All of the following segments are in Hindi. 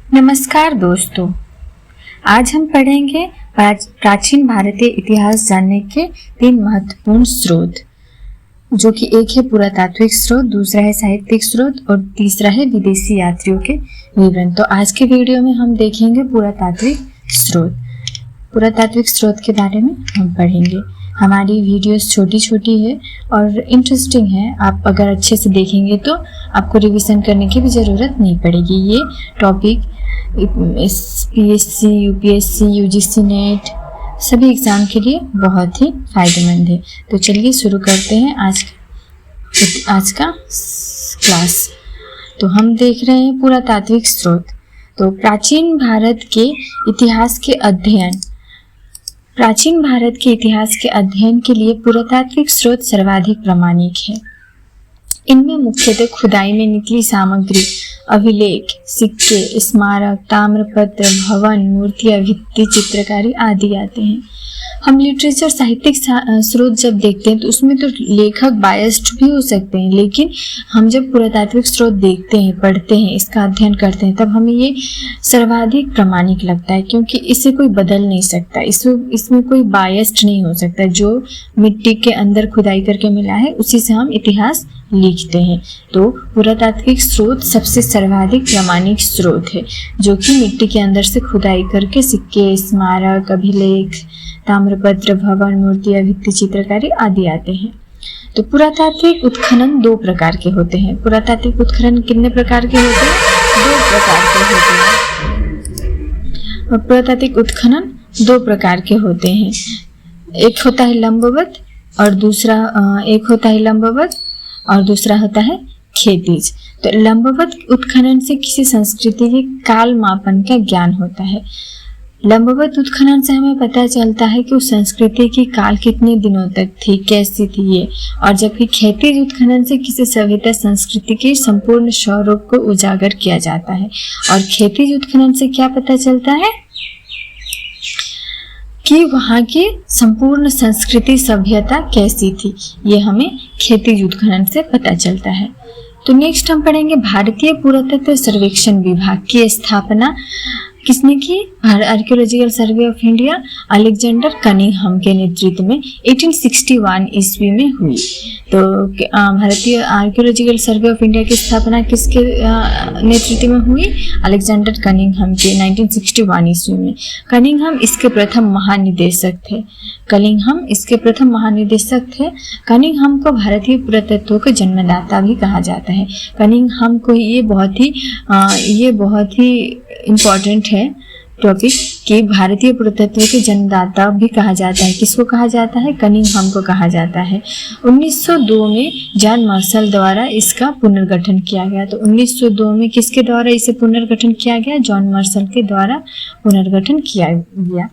नमस्कार दोस्तों, आज हम पढ़ेंगे प्राचीन भारतीय इतिहास जानने के 3 महत्वपूर्ण स्रोत, जो कि एक है पुरातात्विक स्रोत, दूसरा है साहित्यिक स्रोत और तीसरा है विदेशी यात्रियों के विवरण। तो आज के वीडियो में हम देखेंगे पुरातात्विक स्रोत। पुरातात्विक स्रोत के बारे में हम पढ़ेंगे। हमारी वीडियोस छोटी छोटी है और इंटरेस्टिंग है। आप अगर अच्छे से देखेंगे तो आपको रिवीजन करने की भी ज़रूरत नहीं पड़ेगी। ये topic PSC, UPSC, UGC net सभी एग्ज़ाम के लिए बहुत ही फायदेमंद है। तो चलिए शुरू करते हैं आज का क्लास। तो हम देख रहे हैं पुरातात्विक स्रोत। तो प्राचीन भारत के इतिहास के अध्ययन के लिए पुरातात्विक स्रोत सर्वाधिक प्रामाणिक है। इनमें मुख्यतः खुदाई में निकली सामग्री, अभिलेख, सिक्के, स्मारक, ताम्रपत्र, भवन, मूर्तियां, भित्ति चित्रकारी आदि आते हैं। हम लिटरेचर साहित्यिक स्रोत जब देखते हैं तो उसमें तो लेखक बायस्ड भी हो सकते हैं, लेकिन हम जब पुरातात्विक स्रोत देखते हैं, पढ़ते हैं, इसका अध्ययन करते हैं, तब हमें ये सर्वाधिक प्रामाणिक लगता है, क्योंकि इसे कोई बदल नहीं सकता, इसमें कोई बायस्ड नहीं हो सकता। जो मिट्टी के अंदर खुदाई करके मिला है उसी से हम इतिहास लिखते हैं। तो पुरातात्विक स्रोत सबसे सर्वाधिक प्रामाणिक स्रोत है, जो कि मिट्टी के अंदर से खुदाई करके सिक्के, स्मारक, अभिलेख, ताम्रपत्र, भवन, मूर्तियां, भित्ति चित्रकारी आदि आते हैं। तो पुरातात्विक उत्खनन 2 प्रकार के होते हैं। पुरातात्विक उत्खनन कितने प्रकार के होते हैं? 2 प्रकार के होते हैं। पुरातात्विक उत्खनन 2 प्रकार के होते हैं। एक होता है लंबवत और दूसरा होता है क्षैतिज। तो लंबवत उत्खनन से किसी संस्कृति के काल मापन का ज्ञान होता है। लंबवत उत्खनन से हमें पता चलता है कि उस संस्कृति की काल कितने दिनों तक थी, कैसी थी ये। और जबकि क्षैतिज उत्खनन से किसी सभ्यता संस्कृति के संपूर्ण स्वरूप को उजागर किया जाता है। और क्षैतिज उत्खनन से क्या पता चलता है कि वहाँ की संपूर्ण संस्कृति सभ्यता कैसी थी, ये हमें क्षैतिज उत्खनन से पता चलता है। तो नेक्स्ट हम पढ़ेंगे भारतीय पुरातत्व सर्वेक्षण विभाग की स्थापना किसने की? Archaeological survey of India Alexander Cunningham के नेतृत्व में 1861 ईस्वी में हुई। तो भारतीय आर्कियोलॉजिकल सर्वे ऑफ इंडिया की स्थापना किसके नेतृत्व में हुई? अलेक्जेंडर कनिंघम के 1961 ईस्वी में। कनिंघम इसके प्रथम महानिदेशक थे। कनिंघम को भारतीय पुरातत्व के जन्मदाता भी कहा जाता है। कनिंघम को ये बहुत ही इम्पोर्टेंट है टॉपिक कि भारतीय पुरातत्व के जन्मदाता भी कहा जाता है। किसको कहा जाता है? कनिंघम को कहा जाता है। 1902 में जॉन मार्शल द्वारा इसका पुनर्गठन किया गया। तो 1902 में किसके द्वारा इसे पुनर्गठन किया गया? जॉन मार्शल के द्वारा पुनर्गठन किया गया।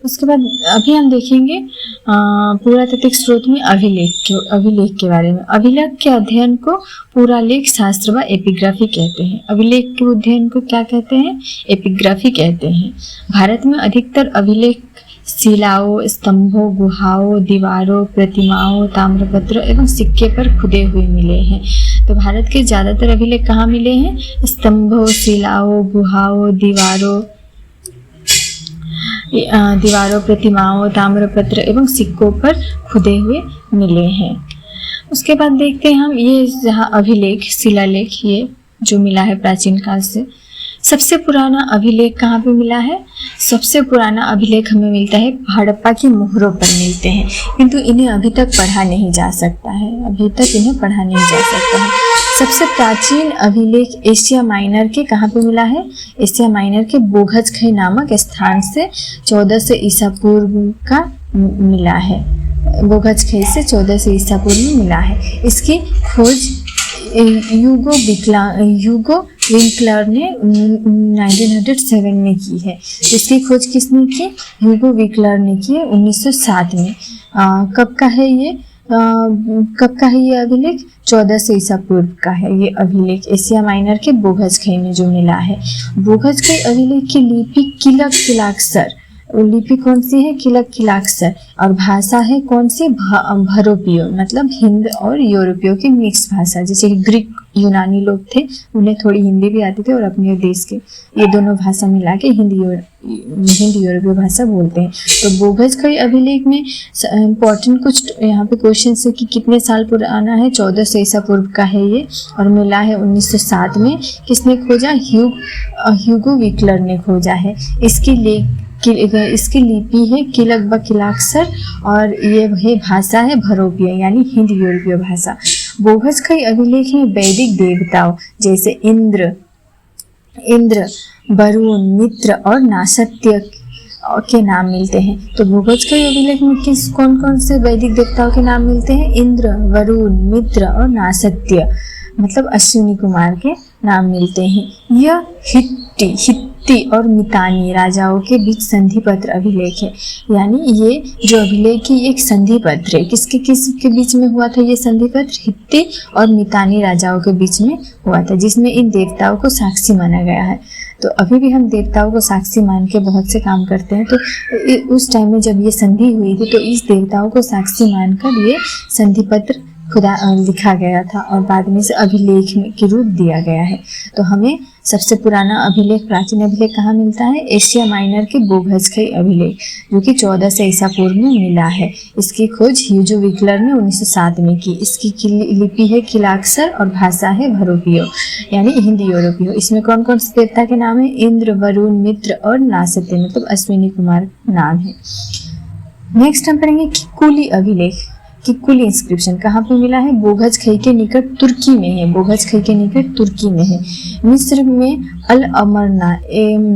उसके बाद अभी हम देखेंगे पुरातात्विक स्रोत में अभिलेख के बारे में। अभिलेख के अध्ययन को पुरालेख शास्त्र व एपिग्राफी कहते हैं। अभिलेख के अध्ययन को क्या कहते हैं? एपिग्राफी कहते हैं। भारत में अधिकतर अभिलेख शिलाओं, स्तंभों, गुहाओं, दीवारों, प्रतिमाओं, ताम्रपत्र एवं सिक्के पर खुदे हुए मिले हैं। तो भारत के ज्यादातर अभिलेख कहाँ मिले हैं? स्तंभों, शिलाओं, गुहाओं, दीवारों, प्रतिमाओं, ताम्रपत्र एवं सिक्कों पर खुदे हुए मिले हैं। उसके बाद देखते हैं हम ये जहाँ अभिलेख, शिलालेख, ये जो मिला है प्राचीन काल से। सबसे पुराना अभिलेख कहाँ पे मिला है? सबसे पुराना अभिलेख हमें मिलता है हड़प्पा की मोहरों पर मिलते हैं, किंतु इन्हें अभी तक पढ़ा नहीं जा सकता है। सबसे प्राचीन अभिलेख एशिया माइनर के कहाँ पे मिला है? एशिया माइनर के बोघजखई नामक स्थान से 1400 ईसा पूर्व का मिला है। बोघजखई से 1400 ईसा पूर्व में मिला है। इसकी खोज यूगो विंकलर ने 1907 में की है। इसकी खोज किसने की? यूगो विंकलर ने की 1907 में। कब का है ये अभिलेख? 1400 ईसा पूर्व का है ये अभिलेख, एशिया माइनर के बोघजखई में जो मिला है। बोघजखई अभिलेख की लिपि किलक शिलाक्षर लिपि कौन सी है? किलक किलाक्सर। और भाषा है कौन सी? भरोपियो, मतलब हिंद और यूरोपियो की मिक्स भाषा। जैसे ग्रीक यूनानी लोग थे, उन्हें थोड़ी हिंदी भी आती थी और अपने देश के ये दोनों भाषा मिला के हिंदी यूरोपीय भाषा बोलते हैं। तो बोघज खई अभिलेख में इम्पोर्टेंट कुछ यहाँ पे क्वेश्चन है कि कितने साल पुराना है? 1400 ईसा पूर्व का है ये, और मिला है 1907 में। किसने खोजा? ह्यूगो विक्लर ने खोजा है। इसकी लिपि है किलक ब किलाक्सर, और ये है भाषा है भरोपिया यानी हिंद यूरोपीय भाषा। बोघज खई अभिलेख में वैदिक देवताओं जैसे इंद्र, वरुण, मित्र और नासत्य के नाम मिलते हैं। तो बोघज खई अभिलेख में कौन कौन से वैदिक देवताओं के नाम मिलते हैं? इंद्र, वरुण, मित्र और नासत्य, मतलब अश्विनी कुमार के नाम मिलते हैं। यह हित्ती और मितानी राजाओं के बीच संधि पत्र अभिलेख है। यानी ये जो अभिलेख है एक संधि पत्र है। किसके बीच में हुआ था ये संधि पत्र? हित्ती और मितानी राजाओं के बीच में हुआ था, जिसमें इन देवताओं को साक्षी माना गया है। तो अभी भी हम देवताओं को साक्षी मान के बहुत से काम करते हैं। तो उस टाइम में जब ये संधि हुई थी तो इस देवताओं को साक्षी मानकर ये संधि पत्र खुदा लिखा गया था और बाद में से अभिलेख के रूप दिया गया है। तो हमें सबसे पुराना अभिलेख, प्राचीन अभिलेख कहाँ मिलता है? एशिया माइनर के बोघज खई अभिलेख, जो कि 1400 ईसा पूर्व में मिला है। इसकी खोज ह्यूगो विक्लर ने 1907 में की। इसकी लिपि है किलाक्सर और भाषा है भरोपियो यानी हिंदी यूरोपियो। इसमें कौन कौन से देवता के नाम है? इंद्र, वरुण, मित्र और नासत्य, मतलब अश्विनी कुमार नाम है। नेक्स्ट हम पढ़ेंगे किकुली अभिलेख। किकुली इंस्क्रिप्शन कहाँ पे मिला है? बोघज खई के निकट तुर्की में है। बोघज खई के निकट तुर्की में है। मिस्र में अल अमरना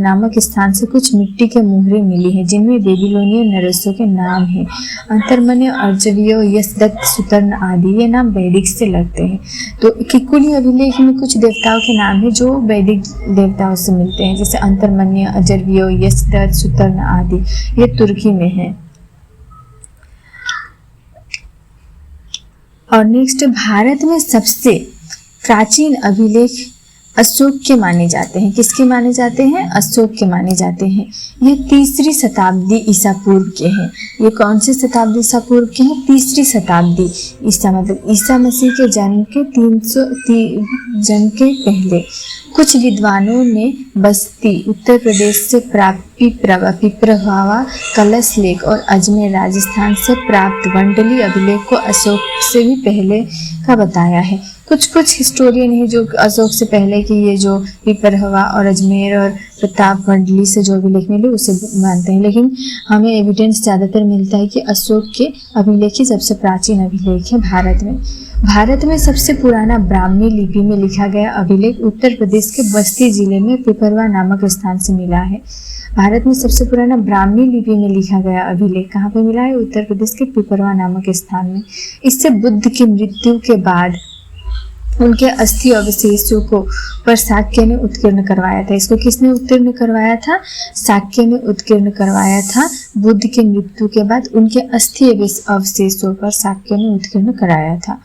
नामक स्थान से कुछ मिट्टी के मुहरें मिली है, जिनमें बेबीलोनियन नरेशों के नाम है। अंतर्मन्य, अर्जवियो, यशदत्त, सुतर्ण आदि ये नाम वैदिक से लगते हैं। तो किकुली अभिलेख में कुछ देवताओं के नाम है जो वैदिक देवताओं से मिलते हैं, जैसे अंतर्मन्य, अर्जवियो, यशदत्त, सुतर्ण आदि, ये तुर्की में है। और नेक्स्ट, भारत में सबसे प्राचीन अभिलेख अशोक के माने जाते हैं। किसके माने जाते हैं? अशोक के माने जाते हैं। ये 3री शताब्दी ईसा पूर्व के हैं। ये कौन सी शताब्दी ईसा पूर्व के हैं? 3री शताब्दी ईसा, मतलब ईसा मसीह के जन्म के पहले। कुछ विद्वानों ने बस्ती उत्तर प्रदेश से प्राप्त पिपरवावा, कलश लेख और अजमेर राजस्थान से प्राप्त वंडली अभिलेख को अशोक से भी पहले का बताया है। कुछ हिस्टोरियन है जो अशोक से पहले की ये जो पिपरहवा और अजमेर और प्रताप मंडली से जो अभिलेख मिले उसे मानते हैं, लेकिन हमें एविडेंस ज़्यादातर मिलता है कि अशोक के अभिलेख ही सबसे प्राचीन अभिलेख है भारत में। भारत में सबसे पुराना ब्राह्मी लिपि में लिखा गया अभिलेख उत्तर प्रदेश के बस्ती जिले में पिपरवा नामक स्थान से मिला है। भारत में सबसे पुराना ब्राह्मी लिपि में लिखा गया अभिलेख कहाँ पे मिला है? उत्तर प्रदेश के पिपरवा नामक स्थान में। इससे बुद्ध की मृत्यु के बाद उनके अस्थि अवशेषों को पर शाक्य ने उत्कीर्ण करवाया था। इसको किसने उत्कीर्ण करवाया था? शाक्य ने उत्कीर्ण करवाया था। बुद्ध के मृत्यु के बाद उनके अस्थि अवशेषों पर शाक्य ने उत्कीर्ण कराया था।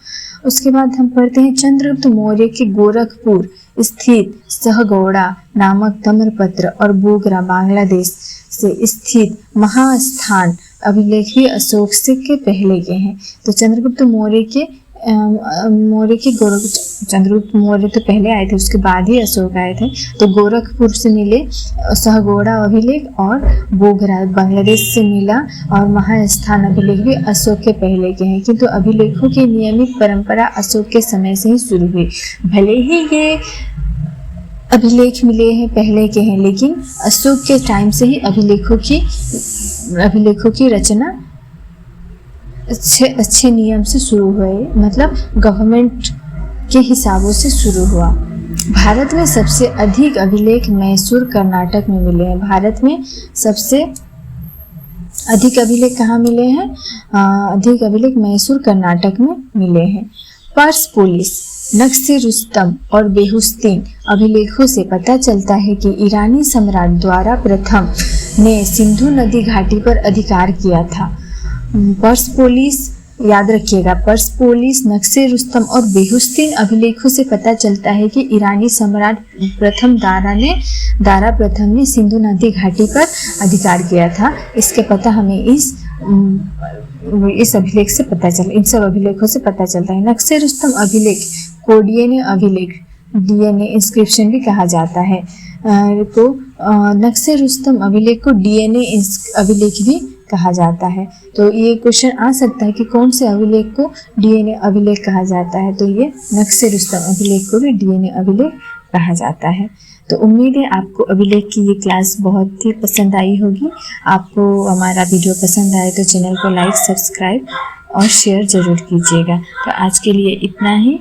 उसके बाद हम पढ़ते हैं चंद्रगुप्त मौर्य के गोरखपुर स्थित सहगौड़ा नामक तम्रपत्र और बोगरा बांग्लादेश से स्थित महास्थान अभिलेख भी अशोक से के पहले के हैं। तो चंद्रगुप्त मौर्य तो पहले आए थे, उसके बाद ही अशोक आए थे। तो गोरखपुर से मिले सहगौड़ा अभिलेख और बोगरा बांग्लादेश से मिला और महास्थान अभिलेख भी अशोक के पहले के हैं। किंतु अभिलेखों की नियमित परंपरा अशोक के समय से ही शुरू हुई। भले ही ये अभिलेख मिले हैं पहले के हैं, लेकिन अशोक के टाइम से ही अभिलेखों की रचना अच्छे नियम से शुरू हुए, मतलब गवर्नमेंट के हिसाबों से शुरू हुआ। भारत में सबसे अधिक अभिलेख मैसूर कर्नाटक में मिले हैं। भारत में सबसे अधिक अभिलेख कहाँ मिले हैं? अधिक अभिलेख मैसूर कर्नाटक में मिले हैं। पर्सपोलिस, नक्शे रुस्तम और बेहुस्तीन अभिलेखों से पता चलता है कि ईरानी सम्राट द्वारा प्रथम ने सिंधु नदी घाटी पर अधिकार किया था। पर्सपोलिस याद रखिएगा, पर्सपोलिस, नक्शे रुस्तम और बेहुस्तीन अभिलेखों से पता चलता है कि ईरानी सम्राट प्रथम दारा प्रथम ने सिंधु नदी घाटी पर अधिकार किया था। इसके पता हमें इस अभिलेख से पता चला, इन सब अभिलेखों से पता चलता है। नक्शे रुस्तम अभिलेख को डीएनए अभिलेख, डीएनए इंस्क्रिप्शन भी कहा जाता है। तो नक्शे रुस्तम अभिलेख को डीएनए अभिलेख भी कहा जाता है। तो ये क्वेश्चन आ सकता है कि कौन से अभिलेख को डीएनए अभिलेख कहा जाता है, तो ये नक्शे रुस्तम अभिलेख को भी डीएनए अभिलेख कहा जाता है। तो उम्मीद है आपको अभिलेख की ये क्लास बहुत ही पसंद आई होगी। आपको हमारा वीडियो पसंद आए तो चैनल को लाइक, सब्सक्राइब और शेयर ज़रूर कीजिएगा। तो आज के लिए इतना ही।